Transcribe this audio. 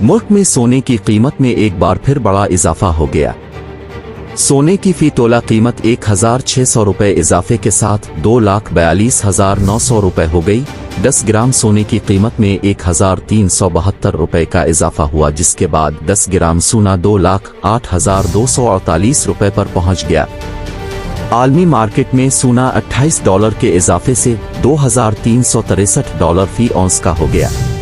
मुल्क में सोने की कीमत में एक बार फिर बड़ा इजाफा हो गया। सोने की फी तोला कीमत 1,600 रुपये इजाफे के साथ 2,42,900 रुपये हो गई। 10 ग्राम सोने की कीमत में 1,372 रुपये का इजाफा हुआ, जिसके बाद 10 ग्राम सोना 2,08,248 रुपये पर पहुंच गया। आलमी मार्केट में सोना $28 के इजाफे से $2,363 फी औंस का हो गया।